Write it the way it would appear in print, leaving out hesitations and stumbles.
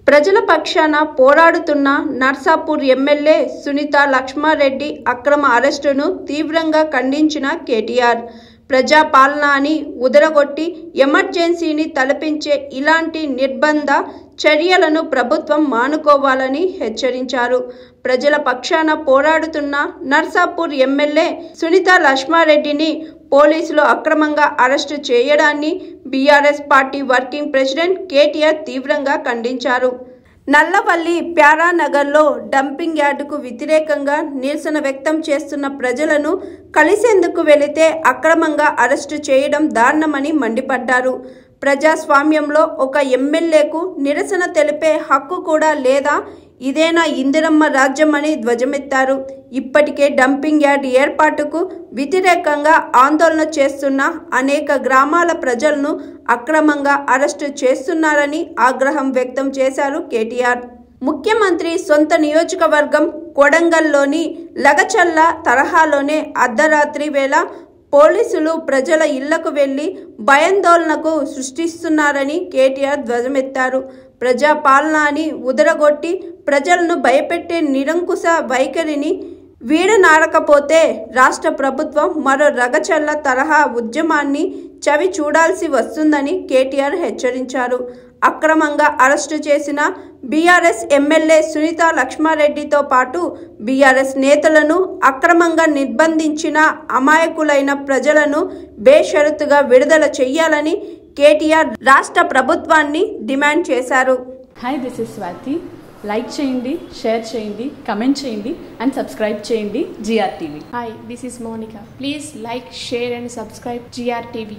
ప్రజల పక్షాన పోరాడుతున్న నర్సాపూర్ ఎమ్మెల్యే సునీత లక్ష్మారెడ్డి అక్రమ అరెస్టును తీవ్రంగా ఖండించిన కేటీఆర్ ప్రజా పాలన అని ఉదరగొట్టి ఎమర్జెన్సీని తలపించే ఇలాంటి నిర్బంధ చర్యలను ప్రభుత్వం మానుకోవాలని హెచ్చరించారు. ప్రజల పక్షాన పోరాడుతున్న నర్సాపూర్ ఎమ్మెల్యే సునీత లక్ష్మారెడ్డిని పోలీసులు అక్రమంగా అరెస్టు చేయడాన్ని BRS party working president KTR తీవ్రంగా ఖండించారు. నల్లవల్లి ప్యారానగర్లో డంపింగ్ యార్డుకు వ్యతిరేకంగా నిరసన వ్యక్తం చేస్తున్న ప్రజలను కలిసేందుకు వెళితే అక్రమంగా అరెస్టు చేయడం దారుణమని మండిపడ్డారు. ప్రజాస్వామ్యంలో ఒక ఎమ్మెల్యేకు నిరసన తెలిపే హక్కు కూడా లేదా? ఇదేనా ఇందిరమ్మ రాజ్యం అని ధ్వజమెత్తారు. ఇప్పటికే డంపింగ్ యార్డ్ ఏర్పాటుకు వ్యతిరేకంగా ఆందోళన చేస్తున్న అనేక గ్రామాల ప్రజలను అక్రమంగా అరెస్టు చేస్తున్నారని ఆగ్రహం వ్యక్తం చేశారు కేటీఆర్. ముఖ్యమంత్రి సొంత నియోజకవర్గం కొడంగల్లోని లగచల్ల తరహాలోనే అర్ధరాత్రి వేళ పోలీసులు ప్రజల ఇళ్లకు వెళ్లి భయాందోళనకు సృష్టిస్తున్నారని కేటీఆర్ ధ్వజమెత్తారు. ప్రజా పాలన అని ఉదరగొట్టి ప్రజలను భయపెట్టే నిరంకుశ వైఖరిని వీడనాడకపోతే రాష్ట్ర ప్రభుత్వం మరో రగచల్ల తరహా ఉద్యమాన్ని చవి చూడాల్సి వస్తుందని కేటీఆర్ హెచ్చరించారు. అక్రమంగా అరెస్టు చేసిన బీఆర్ఎస్ ఎమ్మెల్యే సునీత లక్ష్మారెడ్డితో పాటు బీఆర్ఎస్ నేతలను అక్రమంగా నిర్బంధించిన అమాయకులైన ప్రజలను బేషరతుగా విడుదల చేయాలని కేటీఆర్ రాష్ట్ర ప్రభుత్వాన్ని డిమాండ్ చేశారు. Hi, this is Swathi. Like చేయండి, షేర్ చేయండి, కమెంట్ చేయండి అండ్ సబ్స్క్రైబ్ చేయండి GR TV. Hi, this is Monica. Please like, share and subscribe GR TV.